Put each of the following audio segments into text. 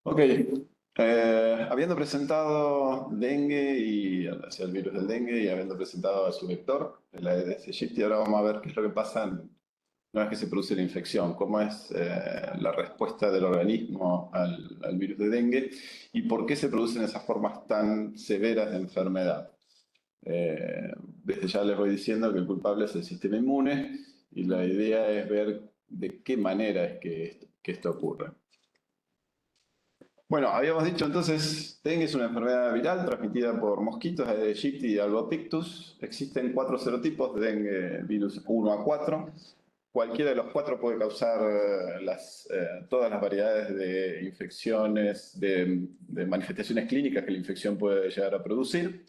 Ok, habiendo presentado dengue y el virus del dengue y habiendo presentado a su vector, el Aedes aegypti, ahora vamos a ver qué es lo que pasa una vez que se produce la infección, cómo es la respuesta del organismo al virus de dengue y por qué se producen esas formas tan severas de enfermedad. Desde ya les voy diciendo que el culpable es el sistema inmune y la idea es ver de qué manera es que esto ocurre. Bueno, habíamos dicho entonces, dengue es una enfermedad viral transmitida por mosquitos, Aedes aegypti y Albopictus. Existen 4 serotipos de dengue virus 1 a 4. Cualquiera de los 4 puede causar todas las variedades de infecciones, de manifestaciones clínicas que la infección puede llegar a producir.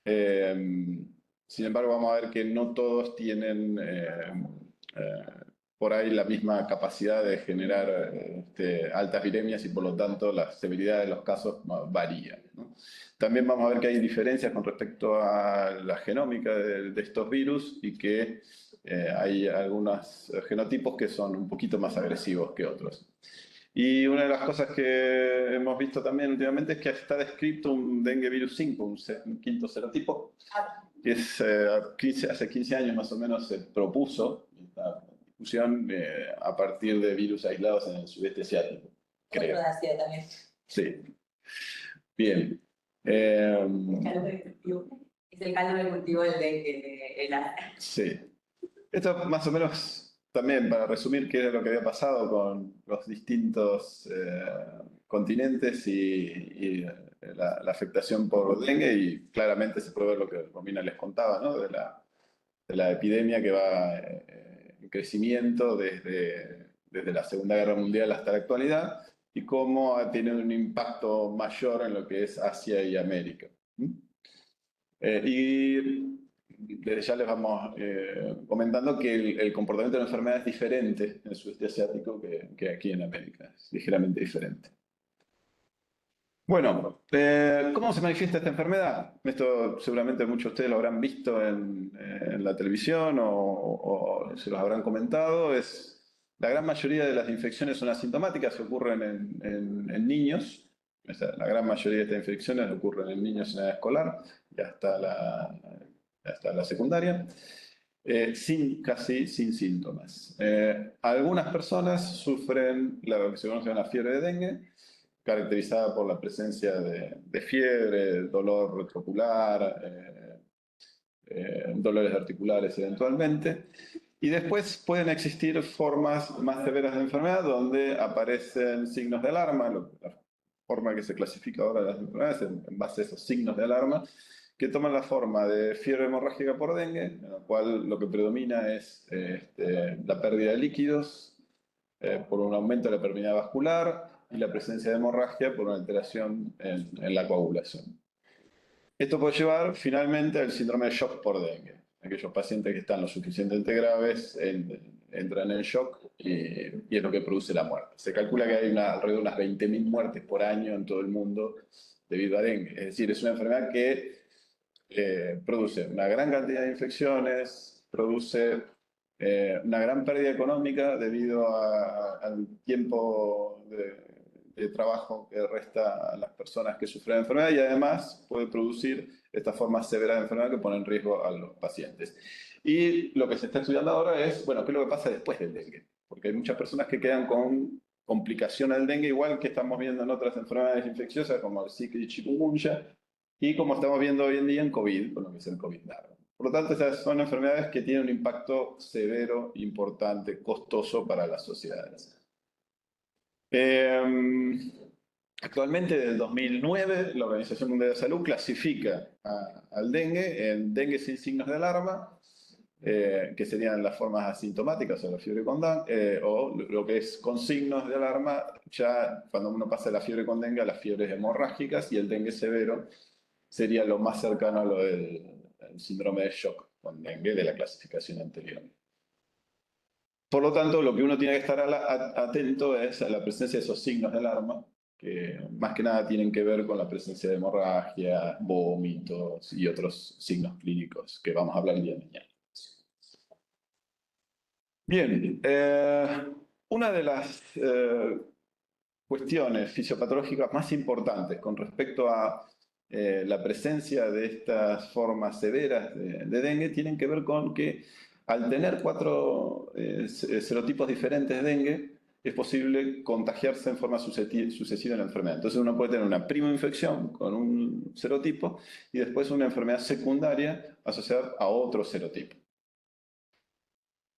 Sin embargo, vamos a ver que no todos tienen por ahí la misma capacidad de generar altas viremias y por lo tanto la severidad de los casos varía, ¿no? También vamos a ver que hay diferencias con respecto a la genómica de estos virus y que hay algunos genotipos que son un poquito más agresivos que otros. Y una de las cosas que hemos visto también últimamente es que está descrito un dengue virus 5, un quinto serotipo, que es, hace 15 años más o menos se propuso esta discusión a partir de virus aislados en el sudeste asiático, creo. Otro de Asia también. Sí, bien. Eh, Caldo de cultivo. Es el caldo de cultivo del dengue, el Asia. sí. Esto más o menos también para resumir qué era lo que había pasado con los distintos continentes y la afectación por dengue y claramente se puede ver lo que Romina les contaba, ¿no? De la epidemia que va en crecimiento desde la Segunda Guerra Mundial hasta la actualidad y cómo ha tenido un impacto mayor en lo que es Asia y América. ¿Mm? Y desde ya les vamos comentando que el comportamiento de la enfermedad es diferente en el sudeste asiático que aquí en América, es ligeramente diferente. Bueno, ¿cómo se manifiesta esta enfermedad? Esto seguramente muchos de ustedes lo habrán visto en la televisión o se los habrán comentado. La gran mayoría de las infecciones son asintomáticas, que ocurren en niños. O sea, la gran mayoría de estas infecciones ocurren en niños en edad escolar y hasta la secundaria, casi sin síntomas. Algunas personas sufren lo que se conoce como la fiebre de dengue, caracterizada por la presencia de fiebre, dolor retrocular, dolores articulares eventualmente. Y después pueden existir formas más severas de enfermedad donde aparecen signos de alarma, la forma que se clasifica ahora las enfermedades en base a esos signos de alarma, que toman la forma de fiebre hemorrágica por dengue, en la cual lo que predomina es la pérdida de líquidos por un aumento de la permeabilidad vascular y la presencia de hemorragia por una alteración en la coagulación. Esto puede llevar finalmente al síndrome de shock por dengue. Aquellos pacientes que están lo suficientemente graves entran en shock y es lo que produce la muerte. Se calcula que hay alrededor de unas 20.000 muertes por año en todo el mundo debido a dengue. Es decir, es una enfermedad que produce una gran cantidad de infecciones, produce una gran pérdida económica debido al tiempo de trabajo que resta a las personas que sufren la enfermedad y además puede producir esta forma severa de enfermedad que pone en riesgo a los pacientes. Y lo que se está estudiando ahora es, bueno, ¿qué es lo que pasa después del dengue? Porque hay muchas personas que quedan con complicación al dengue, igual que estamos viendo en otras enfermedades infecciosas como el Zika y chikungunya, y como estamos viendo hoy en día en COVID, con lo que es el COVID largo. Por lo tanto, estas son enfermedades que tienen un impacto severo, importante, costoso para las sociedades. Actualmente, desde el 2009, la Organización Mundial de la Salud clasifica al dengue en dengue sin signos de alarma, que serían las formas asintomáticas o la fiebre con dengue, o lo que es con signos de alarma, ya cuando uno pasa de la fiebre con dengue a las fiebres hemorrágicas y el dengue severo sería lo más cercano a lo del síndrome de shock con dengue de la clasificación anterior. Por lo tanto, lo que uno tiene que estar atento es a la presencia de esos signos de alarma, que más que nada tienen que ver con la presencia de hemorragia, vómitos y otros signos clínicos que vamos a hablar el día de mañana. Bien, una de las cuestiones fisiopatológicas más importantes con respecto a la presencia de estas formas severas de dengue tienen que ver con que al tener 4 serotipos diferentes de dengue, es posible contagiarse en forma sucesiva en la enfermedad. Entonces uno puede tener una prima infección con un serotipo y después una enfermedad secundaria asociada a otro serotipo.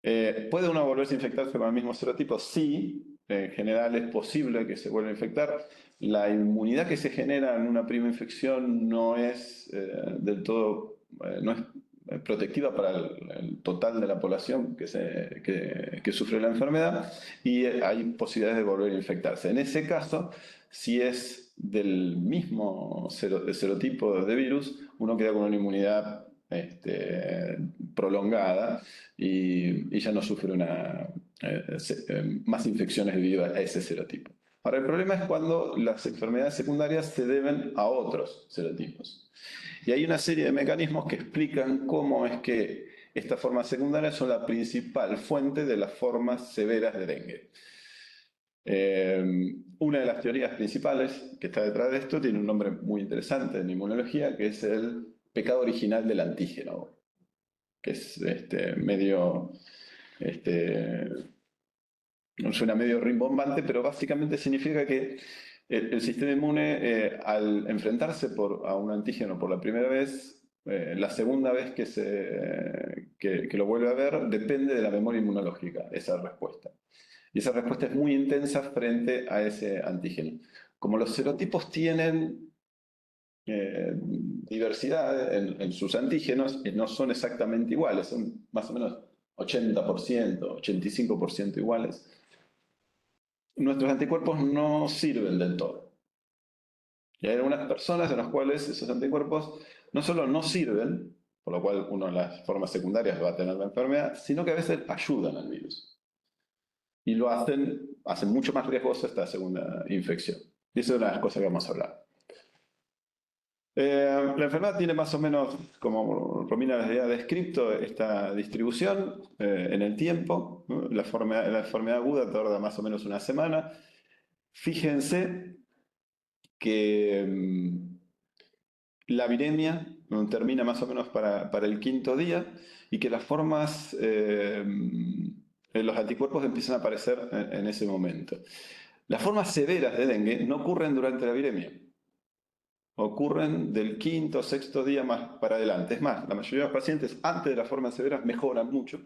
¿Puede uno volverse a infectarse con el mismo serotipo? Sí, en general es posible que se vuelva a infectar. La inmunidad que se genera en una prima infección no es del todo, no es protectiva para el total de la población que sufre la enfermedad y hay posibilidades de volver a infectarse. En ese caso, si es del mismo serotipo de virus, uno queda con una inmunidad prolongada y ya no sufre más infecciones debido a ese serotipo. Ahora, el problema es cuando las enfermedades secundarias se deben a otros serotipos. Y hay una serie de mecanismos que explican cómo es que estas formas secundarias son la principal fuente de las formas severas de dengue. Una de las teorías principales que está detrás de esto tiene un nombre muy interesante en inmunología, que es el pecado original del antígeno, que es medio, no suena medio rimbombante, pero básicamente significa que el sistema inmune, al enfrentarse a un antígeno por la primera vez, la segunda vez que lo vuelve a ver, depende de la memoria inmunológica, esa respuesta. Y esa respuesta es muy intensa frente a ese antígeno. Como los serotipos tienen diversidad en sus antígenos, no son exactamente iguales, son más o menos 80%, 85% iguales. Nuestros anticuerpos no sirven del todo. Y hay algunas personas en las cuales esos anticuerpos no solo no sirven, por lo cual una de las formas secundarias va a tener la enfermedad, sino que a veces ayudan al virus. Y lo hacen mucho más riesgosa esta segunda infección. Y eso es una de las cosas que vamos a hablar. La enfermedad tiene más o menos, como Romina les había descrito, esta distribución en el tiempo, ¿no? La enfermedad aguda tarda más o menos una semana. Fíjense que la viremia termina más o menos para el 5.º día y que las formas, los anticuerpos empiezan a aparecer en ese momento. Las formas severas de dengue no ocurren durante la viremia. Ocurren del 5.º o 6.º día más para adelante. Es más, la mayoría de los pacientes antes de las formas severas mejoran mucho.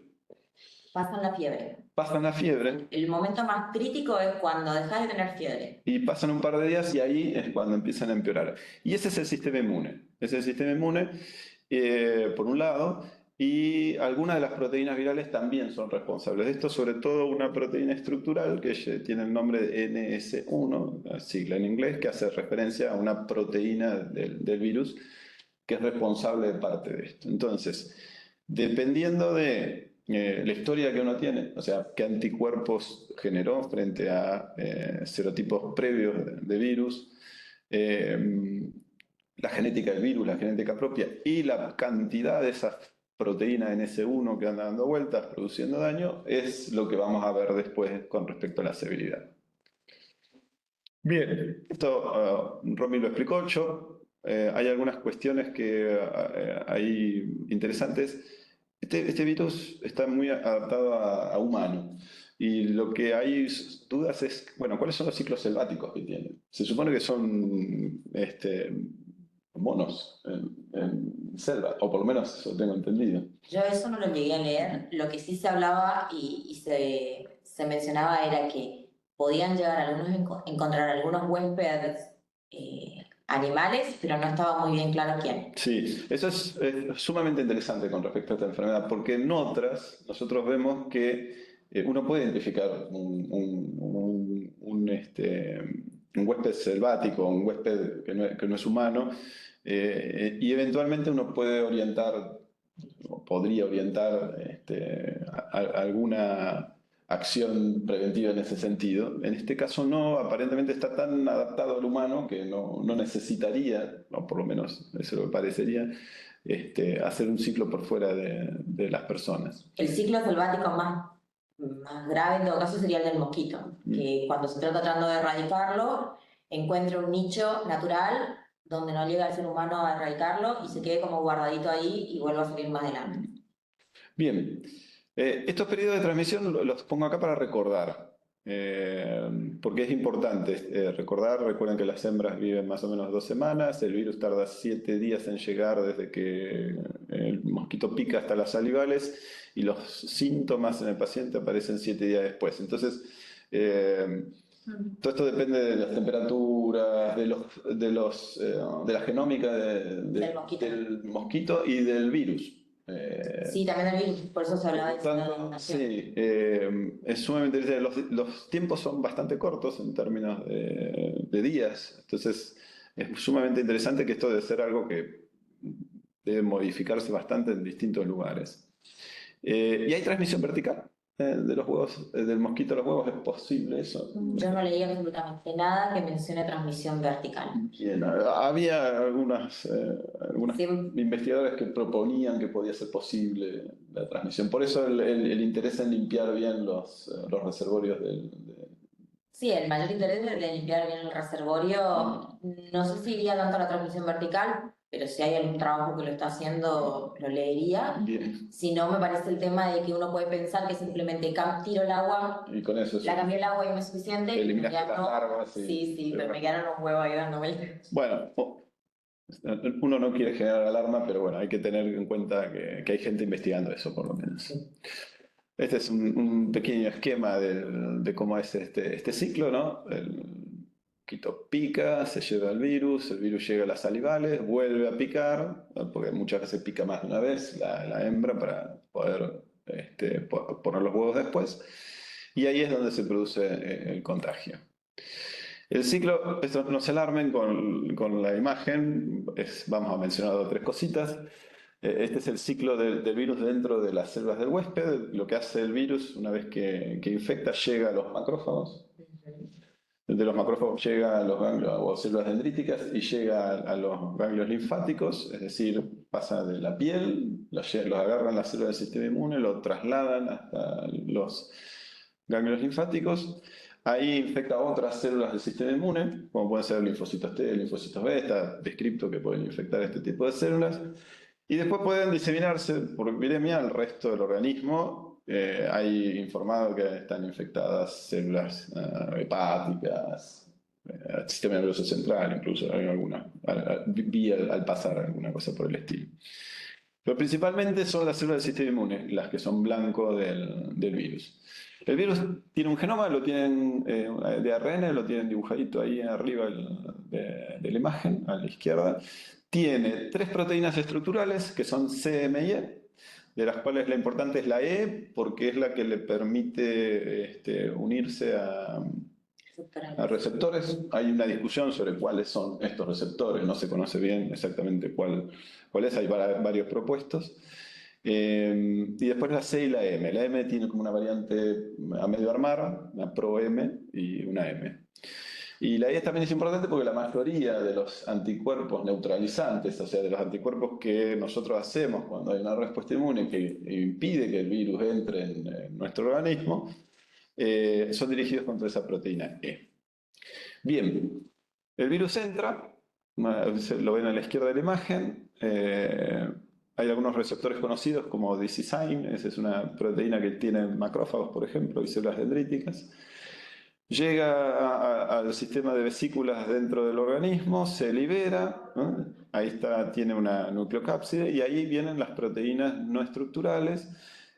Pasan la fiebre. Pasan la fiebre. El momento más crítico es cuando dejas de tener fiebre. Y pasan un par de días y ahí es cuando empiezan a empeorar. Y ese es el sistema inmune. Ese es el sistema inmune, por un lado, y algunas de las proteínas virales también son responsables de esto, sobre todo una proteína estructural que tiene el nombre de NS1, la sigla en inglés, que hace referencia a una proteína del virus que es responsable de parte de esto. Entonces, dependiendo de la historia que uno tiene, o sea, qué anticuerpos generó frente a serotipos previos de virus, la genética del virus, la genética propia y la cantidad de esas proteínas NS1 que andan dando vueltas produciendo daño, es lo que vamos a ver después con respecto a la severidad. Bien, esto Romy lo explicó yo. Hay algunas cuestiones que hay interesantes. Este virus está muy adaptado a humano. Y lo que hay dudas es, bueno, ¿cuáles son los ciclos selváticos que tienen? Se supone que son monos en selva, o por lo menos eso tengo entendido. Yo eso no lo llegué a leer. Lo que sí se hablaba y se mencionaba era que podían llegar encontrar algunos huéspedes animales, pero no estaba muy bien claro quién. Sí, eso es sumamente interesante con respecto a esta enfermedad, porque en otras nosotros vemos que uno puede identificar un huésped selvático, un huésped que no es humano, y eventualmente uno puede orientar, o podría orientar alguna acción preventiva en ese sentido. En este caso no, aparentemente está tan adaptado al humano que no necesitaría, o por lo menos eso lo parecería, hacer un ciclo por fuera de las personas. El ciclo selvático más más grave en todo caso sería el del mosquito, que cuando se está tratando de erradicarlo, encuentre un nicho natural donde no llega el ser humano a erradicarlo y se quede como guardadito ahí y vuelva a salir más adelante. Bien, estos periodos de transmisión los pongo acá para recordar, porque es importante recordar. Recuerden que las hembras viven más o menos 2 semanas, el virus tarda 7 días en llegar desde que el mosquito pica hasta las salivales y los síntomas en el paciente aparecen 7 días después. Entonces, todo esto depende de las temperaturas, de la genómica del mosquito y del virus. Sí, también el virus, por eso se hablaba de Sí, es sumamente interesante. Los tiempos son bastante cortos en términos de días, entonces es sumamente interesante que esto debe ser algo que debe modificarse bastante en distintos lugares. Y hay transmisión vertical de los huevos, del mosquito a los huevos, ¿es posible eso? Yo no leí absolutamente nada que mencione transmisión vertical. Bien, había algunos Sí. investigadores que proponían que podía ser posible la transmisión. Por eso el interés en limpiar bien los reservorios Sí, el mayor interés es de limpiar bien el reservorio. No sé si iría tanto a la transmisión vertical, pero si hay algún trabajo que lo está haciendo, lo leería. Bien. Si no, me parece el tema de que uno puede pensar que simplemente tiro el agua, Y con eso la cambié el agua y no es suficiente. eliminaste las larvas. Sí, pero me quedaron los huevos ahí dándome. Bueno, uno no quiere generar alarma, pero bueno, hay que tener en cuenta que hay gente investigando eso, por lo menos. Este es un pequeño esquema de cómo es este ciclo, ¿no? El mosquito pica, se lleva el virus llega a las salivales, vuelve a picar, ¿no? Porque muchas veces pica más de una vez la hembra para poder poner los huevos después, y ahí es donde se produce el contagio. El ciclo, esto no se alarmen con la imagen, vamos a mencionar 2 o 3 cositas. Este es el ciclo del virus dentro de las células del huésped. Lo que hace el virus una vez que infecta llega a los macrófagos. De los macrófagos llega a los ganglios o células dendríticas y llega a los ganglios linfáticos, es decir, pasa de la piel, los agarran las células del sistema inmune, lo trasladan hasta los ganglios linfáticos. Ahí infecta otras células del sistema inmune, como pueden ser linfocitos T, linfocitos B, está descrito que pueden infectar este tipo de células. Y después pueden diseminarse por viremia al resto del organismo. Hay informado que están infectadas células hepáticas, sistema nervioso central, incluso hay alguna, vi al pasar alguna cosa por el estilo. Pero principalmente son las células del sistema inmune las que son blanco del virus. El virus tiene un genoma, lo tienen de ARN, lo tienen dibujadito ahí arriba de la imagen, a la izquierda. Tiene 3 proteínas estructurales que son C, M y E, de las cuales la importante es la E porque es la que le permite unirse a receptores. Hay una discusión sobre cuáles son estos receptores, no se conoce bien exactamente cuál es, hay varios propuestos. Y después la C y la M. La M tiene como una variante a medio armar, una pro-M y una M. Y la E también es importante porque la mayoría de los anticuerpos neutralizantes, o sea, de los anticuerpos que nosotros hacemos cuando hay una respuesta inmune que impide que el virus entre en nuestro organismo, son dirigidos contra esa proteína E. Bien, el virus entra, lo ven a la izquierda de la imagen. Hay algunos receptores conocidos como DCSINE, esa es una proteína que tiene macrófagos, por ejemplo, y células dendríticas. Llega al sistema de vesículas dentro del organismo, se libera, ¿no? Ahí tiene una nucleocápside y ahí vienen las proteínas no estructurales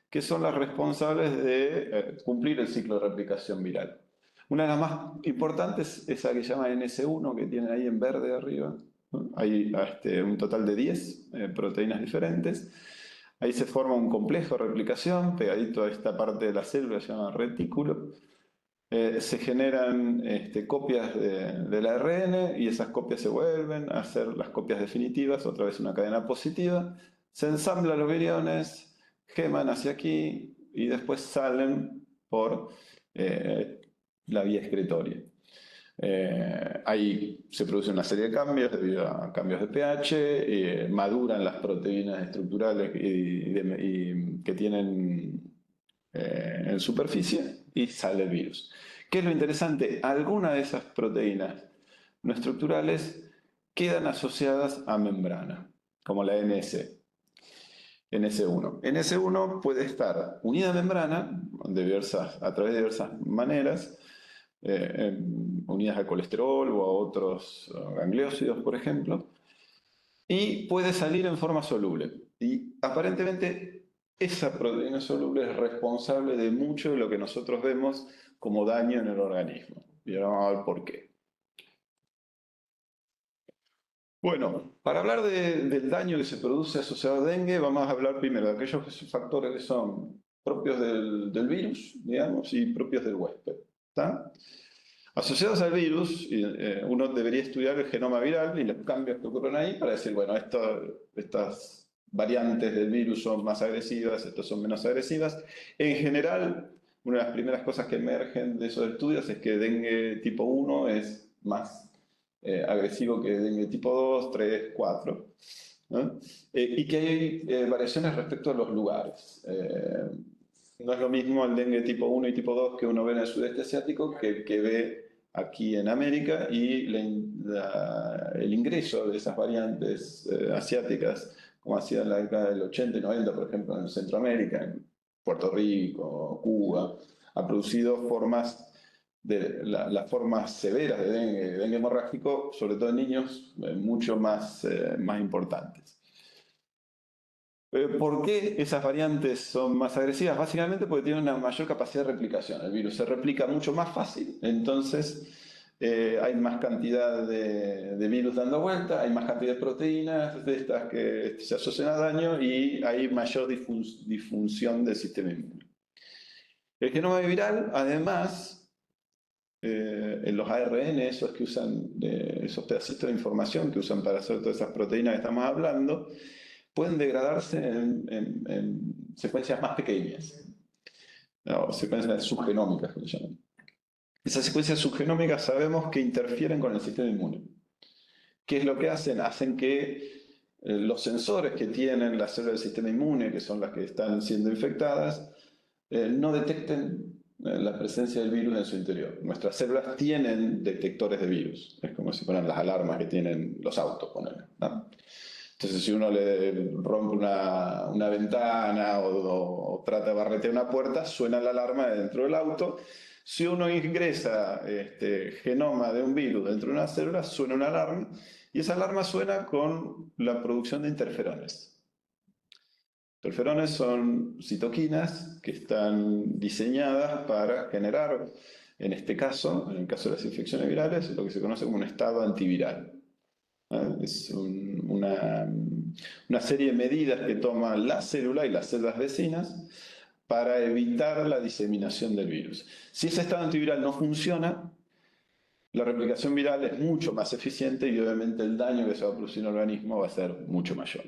que son las responsables de cumplir el ciclo de replicación viral. Una de las más importantes es esa que se llama NS1, que tienen ahí en verde arriba, ¿no? Hay un total de 10 proteínas diferentes. Ahí se forma un complejo de replicación, pegadito a esta parte de la célula, se llama retículo. Se generan copias del ARN y esas copias se vuelven a hacer las copias definitivas, otra vez una cadena positiva. Se ensamblan los viriones, geman hacia aquí y después salen por la vía excretoria. Ahí se produce una serie de cambios debido a cambios de pH, maduran las proteínas estructurales que tienen en superficie y sale el virus. ¿Qué es lo interesante? Algunas de esas proteínas no estructurales quedan asociadas a membrana, como la NS1. NS1 puede estar unida a membrana a través de diversas maneras, unidas al colesterol o a otros gangliósidos, por ejemplo, y puede salir en forma soluble. Y aparentemente esa proteína soluble es responsable de mucho de lo que nosotros vemos como daño en el organismo. Y ahora vamos a ver por qué. Bueno, para hablar del daño que se produce asociado a dengue, vamos a hablar primero de aquellos factores que son propios del virus, digamos, y propios del huésped. ¿Está? Asociados al virus, uno debería estudiar el genoma viral y los cambios que ocurren ahí para decir, bueno, estas variantes del virus son más agresivas, estas son menos agresivas. En general, una de las primeras cosas que emergen de esos estudios es que dengue tipo 1 es más agresivo que dengue tipo 2, 3, 4. ¿No? Y que hay variaciones respecto a los lugares. No es lo mismo el dengue tipo 1 y tipo 2 que uno ve en el sudeste asiático que ve aquí en América, y el ingreso de esas variantes asiáticas, como hacía en la década del 80 y 90, por ejemplo, en Centroamérica, en Puerto Rico, Cuba, ha producido las formas severas de dengue hemorrágico, sobre todo en niños, mucho más importantes. ¿Por qué esas variantes son más agresivas? Básicamente porque tienen una mayor capacidad de replicación. El virus se replica mucho más fácil, entonces hay más cantidad de virus dando vuelta, hay más cantidad de proteínas de estas que se asocian a daño y hay mayor difusión del sistema inmune. El genoma viral, además, en los ARN, esos que usan, esos pedacitos de información que usan para hacer todas esas proteínas que estamos hablando, pueden degradarse en secuencias más pequeñas, o secuencias subgenómicas, que se llaman. Esas secuencias subgenómicas sabemos que interfieren con el sistema inmune. ¿Qué es lo que hacen? Hacen que los sensores que tienen las células del sistema inmune, que son las que están siendo infectadas, no detecten la presencia del virus en su interior. Nuestras células tienen detectores de virus. Es como si fueran las alarmas que tienen los autos, ¿no? Entonces, si uno le rompe una ventana o trata de barretear una puerta, suena la alarma dentro del auto. Si uno ingresa genoma de un virus dentro de una célula, suena una alarma, y esa alarma suena con la producción de interferones. Interferones son citoquinas que están diseñadas para generar, en este caso, en el caso de las infecciones virales, lo que se conoce como un estado antiviral. Es una serie de medidas que toma la célula y las células vecinas para evitar la diseminación del virus. Si ese estado antiviral no funciona, la replicación viral es mucho más eficiente y obviamente el daño que se va a producir en el organismo va a ser mucho mayor.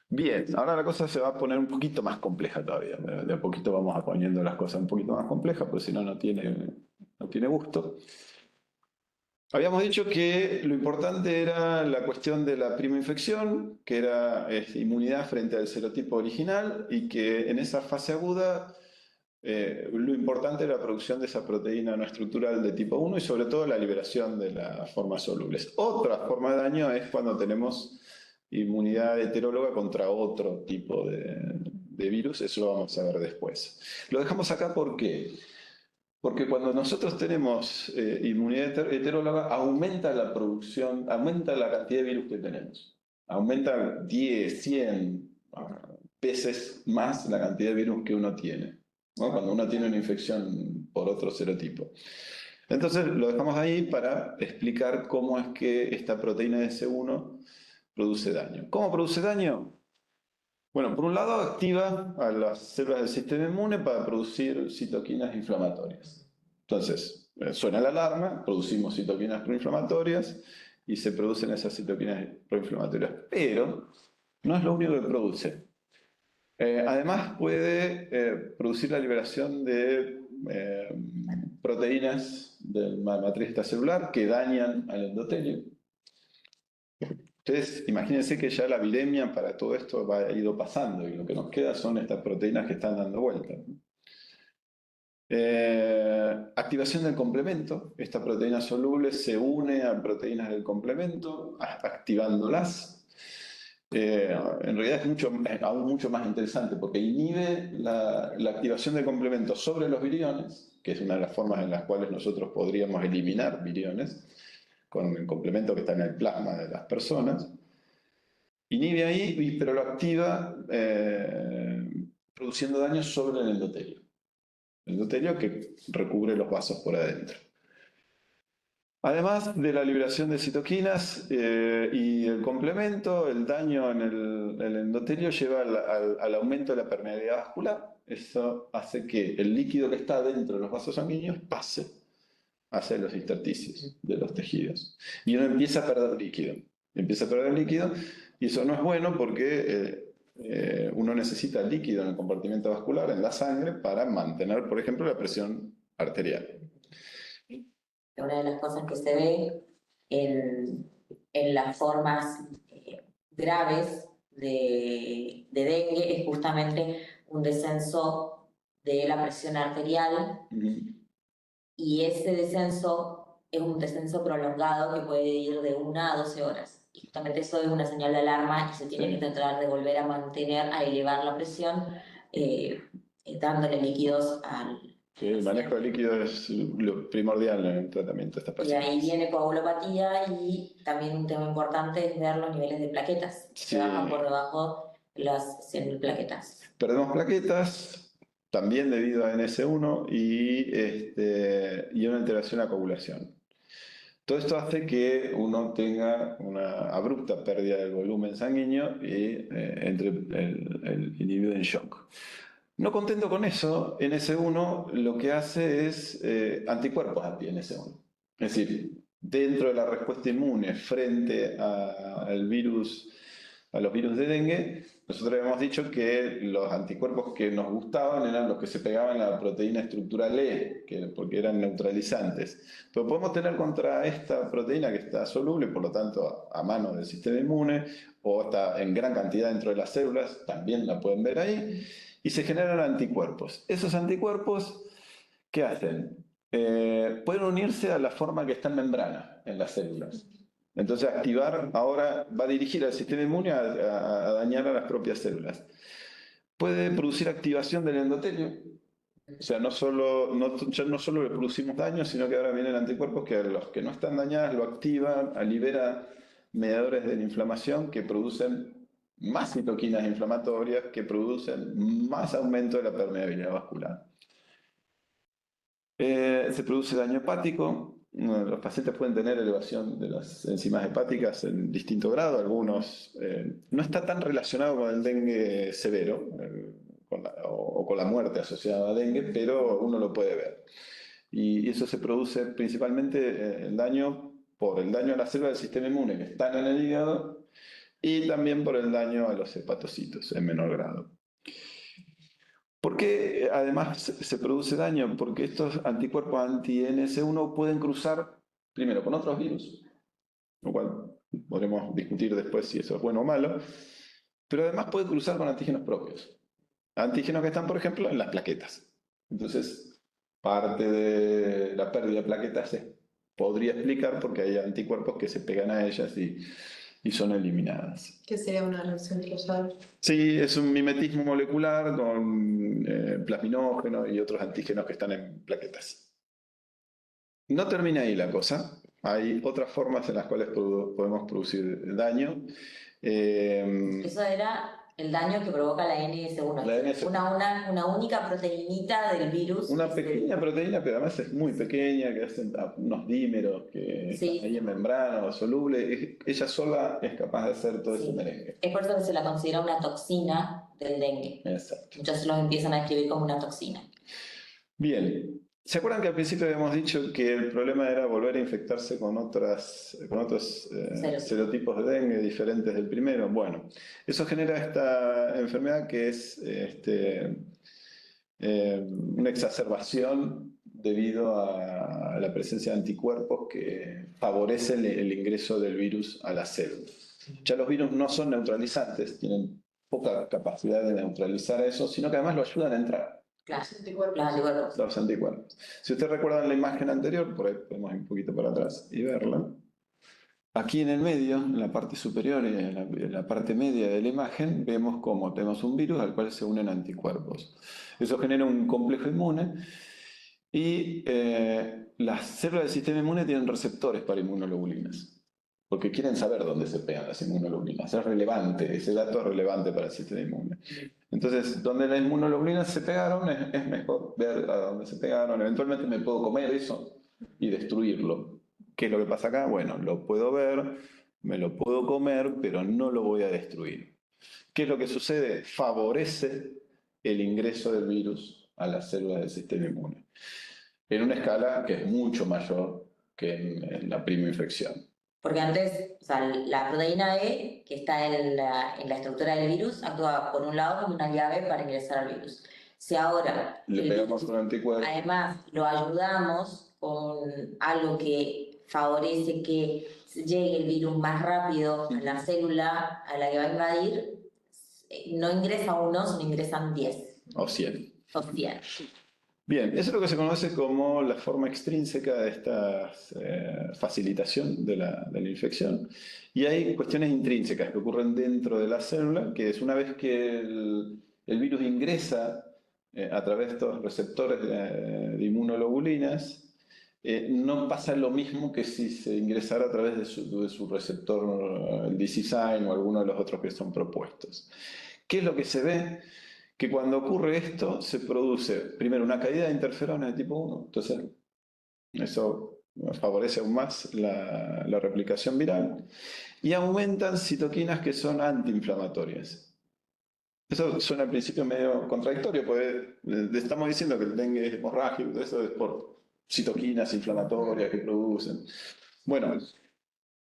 Bien, ahora la cosa se va a poner un poquito más compleja todavía. De a poquito vamos poniendo las cosas un poquito más complejas, porque si no, no tiene gusto. Habíamos dicho que lo importante era la cuestión de la prima infección, que era inmunidad frente al serotipo original, y que en esa fase aguda lo importante era la producción de esa proteína no estructural de tipo 1 y sobre todo la liberación de las formas solubles. Otra forma de daño es cuando tenemos inmunidad heteróloga contra otro tipo de virus, eso lo vamos a ver después. Lo dejamos acá porque cuando nosotros tenemos inmunidad heteróloga, aumenta la producción, aumenta la cantidad de virus que tenemos. Aumenta 10, 100 veces más la cantidad de virus que uno tiene, ¿no? Cuando uno tiene una infección por otro serotipo. Entonces lo dejamos ahí para explicar cómo es que esta proteína de S1 produce daño. ¿Cómo produce daño? Bueno, por un lado activa a las células del sistema inmune para producir citoquinas inflamatorias. Entonces, suena la alarma, producimos citoquinas proinflamatorias y se producen esas citoquinas proinflamatorias. Pero no es lo único que produce. Además puede producir la liberación de proteínas de la matriz extracelular que dañan al endotelio. Entonces, imagínense que ya la viremia para todo esto ha ido pasando y lo que nos queda son estas proteínas que están dando vueltas. Activación del complemento. Esta proteína soluble se une a proteínas del complemento, activándolas. En realidad es aún mucho más interesante porque inhibe la activación del complemento sobre los viriones, que es una de las formas en las cuales nosotros podríamos eliminar viriones, con el complemento que está en el plasma de las personas. Inhibe ahí, pero lo activa produciendo daño sobre el endotelio. El endotelio que recubre los vasos por adentro. Además de la liberación de citoquinas y el complemento, el daño en el endotelio lleva al aumento de la permeabilidad vascular. Eso hace que el líquido que está dentro de los vasos sanguíneos pase hacia los intersticios de los tejidos. Y uno empieza a perder líquido. Empieza a perder líquido y eso no es bueno porque uno necesita líquido en el compartimento vascular, en la sangre, para mantener, por ejemplo, la presión arterial. Una de las cosas que se ve en las formas graves de dengue es justamente un descenso de la presión arterial. Y ese descenso es un descenso prolongado que puede ir de 1 a 12 horas. Y justamente eso es una señal de alarma y se tiene que tratar de volver a mantener, a elevar la presión, dándole líquidos al... Sí, el manejo de líquidos es lo primordial en el tratamiento de estas Y pacientes. ahí viene coagulopatía y también un tema importante es ver los niveles de plaquetas. Sí. Se bajan por debajo de las 100.000 plaquetas. Perdemos plaquetas, también debido a NS1 y una alteración a coagulación. Todo esto hace que uno tenga una abrupta pérdida del volumen sanguíneo y entre el individuo en shock. No contento con eso, NS1 lo que hace es anticuerpos anti-NS1. Es decir, dentro de la respuesta inmune frente al virus, a los virus de dengue, nosotros habíamos dicho que los anticuerpos que nos gustaban eran los que se pegaban a la proteína estructural E, porque eran neutralizantes. Pero podemos tener contra esta proteína que está soluble, por lo tanto a mano del sistema inmune, o está en gran cantidad dentro de las células, también la pueden ver ahí, y se generan anticuerpos. Esos anticuerpos, ¿qué hacen? Pueden unirse a la forma que está en membrana en las células. Entonces activar ahora va a dirigir al sistema inmune a dañar a las propias células. Puede producir activación del endotelio. O sea, ya no solo le producimos daño, sino que ahora vienen anticuerpos que a los que no están dañados lo activan, libera mediadores de la inflamación que producen más citoquinas inflamatorias, que producen más aumento de la permeabilidad vascular. Se produce daño hepático. Los pacientes pueden tener elevación de las enzimas hepáticas en distinto grado. Algunos no está tan relacionado con el dengue severo o con la muerte asociada a dengue, pero uno lo puede ver. Y eso se produce principalmente el daño por el daño a las células del sistema inmune que están en el hígado y también por el daño a los hepatocitos en menor grado. ¿Por qué además se produce daño? Porque estos anticuerpos anti-NS1 pueden cruzar primero con otros virus, lo cual podremos discutir después si eso es bueno o malo, pero además pueden cruzar con antígenos propios. Antígenos que están, por ejemplo, en las plaquetas. Entonces, parte de la pérdida de plaquetas se podría explicar porque hay anticuerpos que se pegan a ellas y son eliminadas. ¿Qué sería una reacción cruzada? Sí, es un mimetismo molecular con plasminógeno y otros antígenos que están en plaquetas. No termina ahí la cosa. Hay otras formas en las cuales podemos producir daño. Eso era el daño que provoca la NS1. La NS1. Una única proteinita del virus. Una pequeña proteína, pero además es muy pequeña, que hacen unos dímeros que están ahí en membrana o soluble. Ella sola es capaz de hacer todo ese merengue. Es por eso que se la considera una toxina del dengue. Exacto. Muchos los empiezan a describir como una toxina. Bien. ¿Se acuerdan que al principio habíamos dicho que el problema era volver a infectarse con otros serotipos de dengue diferentes del primero? Bueno, eso genera esta enfermedad que es una exacerbación debido a la presencia de anticuerpos que favorecen el ingreso del virus a las células. Ya los virus no son neutralizantes, tienen poca capacidad de neutralizar eso, sino que además lo ayudan a entrar. Claro, Los anticuerpos. los anticuerpos. Los anticuerpos. Si ustedes recuerdan la imagen anterior, por ahí podemos ir un poquito para atrás y verla. Aquí en el medio, en la parte superior y en la parte media de la imagen, vemos cómo tenemos un virus al cual se unen anticuerpos. Eso genera un complejo inmune y las células del sistema inmune tienen receptores para inmunoglobulinas, porque quieren saber dónde se pegan las inmunoglobulinas. Es relevante, ese dato es relevante para el sistema inmune. Entonces, donde las inmunoglobulinas se pegaron, es mejor ver a dónde se pegaron. Eventualmente me puedo comer eso y destruirlo. ¿Qué es lo que pasa acá? Bueno, lo puedo ver, me lo puedo comer, pero no lo voy a destruir. ¿Qué es lo que sucede? Favorece el ingreso del virus a las células del sistema inmune, en una escala que es mucho mayor que en la prima infección. Porque antes, o sea, la proteína E, que está en la estructura del virus, actúa por un lado como una llave para ingresar al virus. Si ahora Le pegamos un anticuerpo. además lo ayudamos con algo que favorece que llegue el virus más rápido a la célula a la que va a invadir, no ingresa uno, sino ingresan 10 O 100. o 100. Bien, eso es lo que se conoce como la forma extrínseca de esta facilitación de la infección. Y hay cuestiones intrínsecas que ocurren dentro de la célula, que es una vez que el virus ingresa a través de estos receptores de inmunoglobulinas, no pasa lo mismo que si se ingresara a través de su receptor, el DC-Sign o alguno de los otros que son propuestos. ¿Qué es lo que se ve? Que cuando ocurre esto se produce primero una caída de interferona de tipo 1, entonces eso favorece aún más la replicación viral, y aumentan citoquinas que son antiinflamatorias. Eso suena al principio medio contradictorio, porque le estamos diciendo que el dengue es hemorrágico, eso es por citoquinas inflamatorias que producen. Bueno,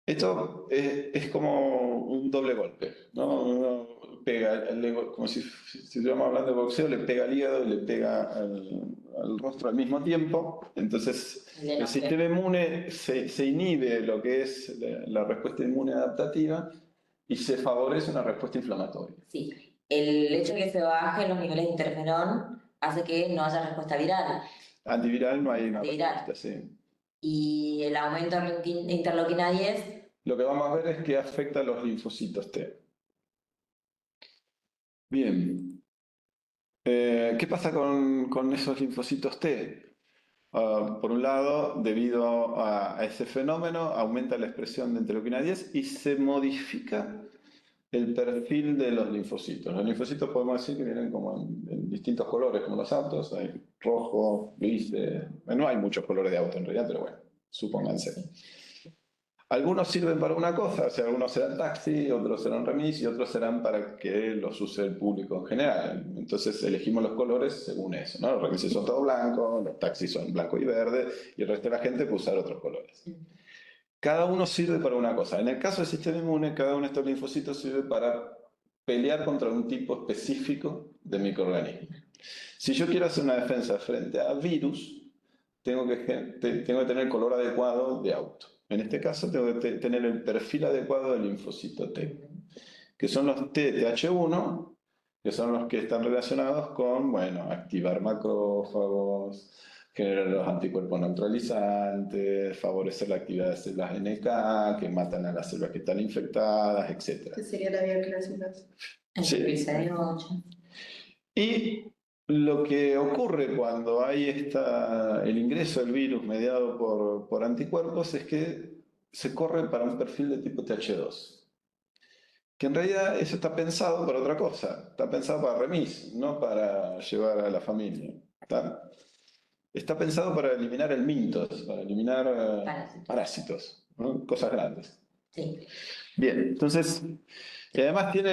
esto es como un doble golpe, ¿no? Uno pega, como si estuviéramos hablando de boxeo, le pega al hígado y le pega al rostro al mismo tiempo. Entonces, el sistema inmune se inhibe lo que es la respuesta inmune adaptativa y se favorece una respuesta inflamatoria. Sí, el hecho de que se bajen los niveles de interferón hace que no haya respuesta viral. Antiviral no hay una Antiviral. respuesta, sí. Y el aumento de interleuquina 10, Lo que vamos a ver es que afecta a los linfocitos T. Bien. ¿Qué pasa con esos linfocitos T? Por un lado, debido a ese fenómeno, aumenta la expresión de interleuquina 10 y se modifica el perfil de los linfocitos. Los linfocitos podemos decir que vienen como en distintos colores, como los autos. Hay rojo, gris, no hay muchos colores de auto en realidad, pero bueno, supónganse. Algunos sirven para una cosa, o sea, algunos serán taxi, otros serán remis y otros serán para que los use el público en general. Entonces elegimos los colores según eso, ¿no? Los remises son todos blancos, los taxis son blanco y verde, y el resto de la gente puede usar otros colores. Cada uno sirve para una cosa. En el caso del sistema inmune, cada uno de estos linfocitos sirve para pelear contra un tipo específico de microorganismo. Si yo quiero hacer una defensa frente a virus, tengo que tener el color adecuado de auto. En este caso tengo que tener el perfil adecuado del linfocito T, que son los TH1, que son los que están relacionados con, bueno, activar macrófagos, generar los anticuerpos neutralizantes, favorecer la actividad de células NK, que matan a las células que están infectadas, etc. ¿Qué sería la bioclásicas? Sí. episodio 8. Y lo que ocurre cuando hay el ingreso del virus mediado por anticuerpos es que se corre para un perfil de tipo TH2. Que en realidad eso está pensado para otra cosa. Está pensado para remis, no para llevar a la familia. Está pensado para eliminar el mintos, para eliminar parásitos, ¿no? Cosas grandes. Sí. Bien, entonces, y además tiene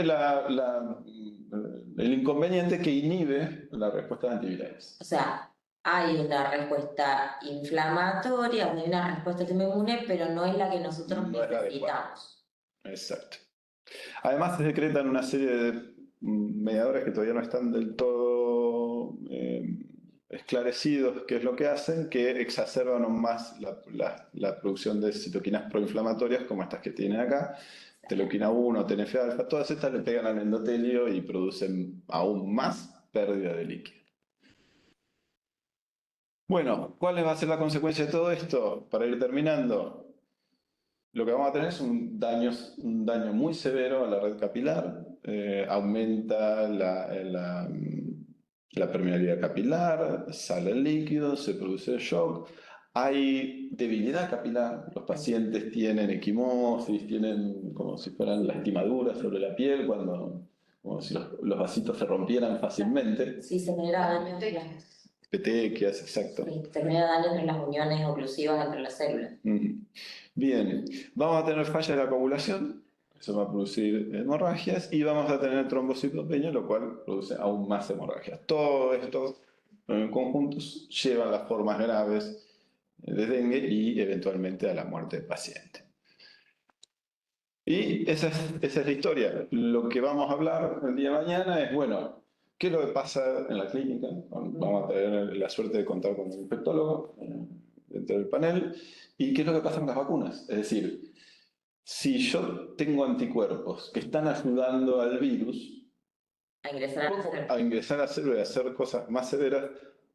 el inconveniente que inhibe la respuesta antivirales. O sea, hay una respuesta inflamatoria, hay una respuesta inmune, pero no es la que nosotros No es la adecuada. necesitamos. Exacto. Además se secretan una serie de mediadores que todavía no están del todo esclarecidos qué es lo que hacen, que exacerban aún más la producción de citoquinas proinflamatorias como estas que tienen acá, interleuquina 1, TNF-alfa, todas estas le pegan al endotelio y producen aún más pérdida de líquido. Bueno, ¿cuál va a ser la consecuencia de todo esto? Para ir terminando, lo que vamos a tener es un daño muy severo a la red capilar, aumenta la permeabilidad capilar, sale el líquido, se produce el shock, hay debilidad capilar, los pacientes tienen equimosis, tienen como si fueran lastimaduras sobre la piel, como si los vasitos se rompieran fácilmente. Sí, se genera daño entre las, Petequias, exacto. sí, se genera daño entre las uniones oclusivas entre las células. Bien, vamos a tener falla de la coagulación, eso va a producir hemorragias, y vamos a tener trombocitopenia, lo cual produce aún más hemorragias. Todo esto en conjuntos llevan las formas graves de dengue y eventualmente a la muerte del paciente. Y esa es la historia. Lo que vamos a hablar el día de mañana es, bueno, ¿qué es lo que pasa en la clínica? Vamos a tener la suerte de contar con un infectólogo dentro del panel. ¿Y qué es lo que pasa con las vacunas? Es decir, si yo tengo anticuerpos que están ayudando al virus A ingresar a la célula. a ingresar a la célula y a hacer cosas más severas,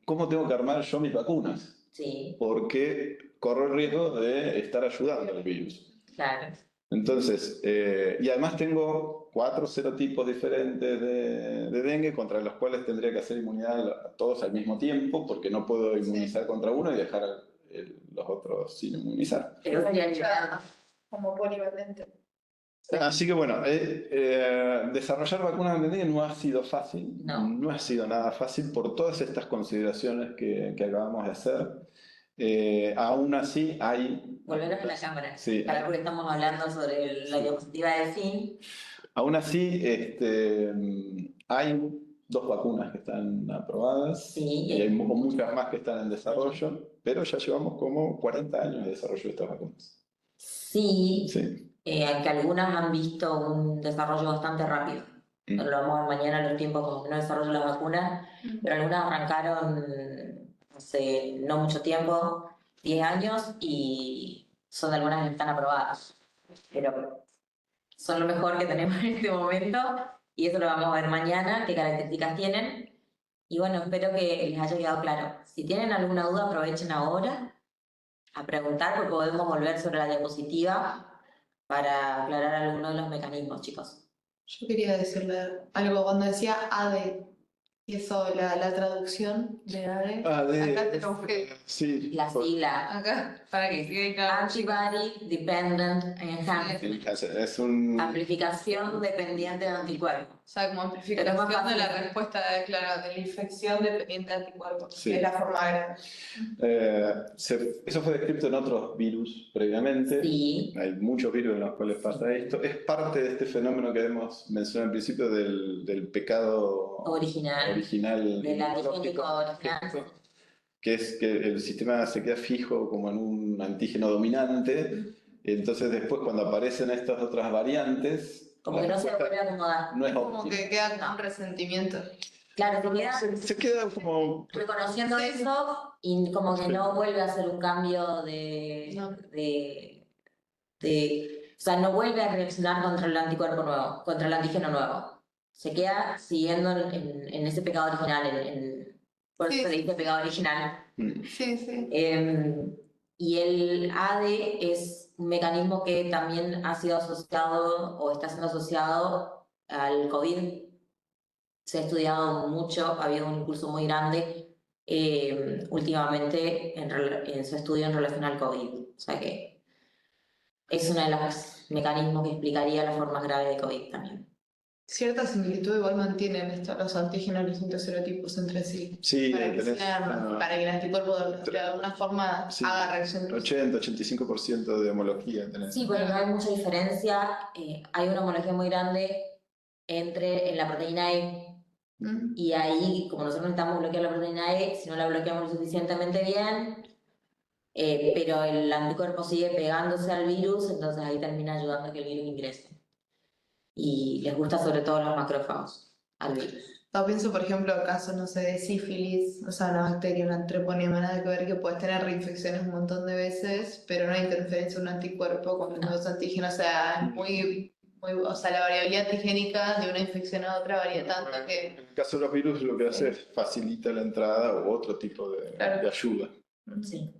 ¿cómo tengo que armar yo mis vacunas? Sí, Porque corro el riesgo de estar ayudando al virus. claro. Entonces, y además tengo 4 serotipos diferentes de dengue contra los cuales tendría que hacer inmunidad a todos al mismo tiempo, porque no puedo inmunizar contra uno y dejar los otros sin inmunizar. Pero sería Como polivalente. Así que bueno, desarrollar vacunas de dengue no ha sido fácil, No. ha sido nada fácil por todas estas consideraciones que acabamos de hacer. Aún así hay... Volver a la cámara. Sí. Para porque estamos hablando sobre la diapositiva de zinc. Aún así, hay 2 vacunas que están aprobadas Sí. y hay muchas más que están en desarrollo, pero ya llevamos como 40 años de desarrollo de estas vacunas. Sí, Sí. que algunas han visto un desarrollo bastante rápido. Lo vamos a ver mañana los tiempos como que no desarrollo las vacunas, pero algunas arrancaron hace no mucho tiempo, 10 años, y son de algunas que están aprobadas. Pero son lo mejor que tenemos en este momento, y eso lo vamos a ver mañana, qué características tienen. Y bueno, espero que les haya quedado claro. Si tienen alguna duda, aprovechen ahora a preguntar, porque podemos volver sobre la diapositiva para aclarar algunos de los mecanismos, chicos. Yo quería decirle algo cuando decía ADE, y eso, la traducción de ADE. Acá te lo busqué. Sí. La sigla Acá, para que siga claro. Antibody Dependent Enhancement. Es un... Amplificación dependiente de anticuerpos. O sea, como amplificación Pero es más de la fácil. respuesta, claro, de la infección dependiente de anticuerpos, Sí. que es la forma grave. Eso fue descrito en otros virus previamente. Sí. Hay muchos virus en los cuales pasa esto. Es parte de este fenómeno que hemos mencionado al principio del pecado Original. Del antigénico original. Que es que el sistema se queda fijo como en un antígeno dominante. Entonces después cuando aparecen estas otras variantes, Como la que no se respuesta vuelve a acomodar. no es Como óptima. que queda con un resentimiento. Claro, se queda Se queda como... reconociendo eso y como que no vuelve a hacer un cambio No. o sea, no vuelve a reaccionar contra el anticuerpo nuevo, contra el antígeno nuevo. Se queda siguiendo en ese pecado original, por eso Sí. se le dice pecado original. Sí, sí. Y el ADE es un mecanismo que también ha sido asociado o está siendo asociado al COVID. Se ha estudiado mucho, ha habido un impulso muy grande últimamente en su estudio en relación al COVID. O sea que es uno de los mecanismos que explicaría las formas graves de COVID también. Cierta similitud igual mantienen los antígenos y los distintos serotipos entre sí. Sí, Para que tenés, para que el anticuerpo de alguna forma sí, haga reacción. 80-85% de homología tenés. Sí, porque no hay mucha diferencia. Hay una homología muy grande en la proteína E. Y ahí, como nosotros necesitamos bloquear la proteína E, si no la bloqueamos lo suficientemente bien, pero el anticuerpo sigue pegándose al virus, entonces ahí termina ayudando a que el virus ingrese. Y les gusta sobre todo los macrófagos al virus. Yo pienso, por ejemplo, casos, no sé, de sífilis, o sea, una bacteria, una treponema, nada que ver, que puedes tener reinfecciones un montón de veces, pero no hay interferencia de un anticuerpo con los antígenos, o sea, es muy o sea, la variabilidad antigénica de una infección a otra varía tanto que... En el caso de los virus lo que hace es facilita la entrada o otro tipo de ayuda. Sí.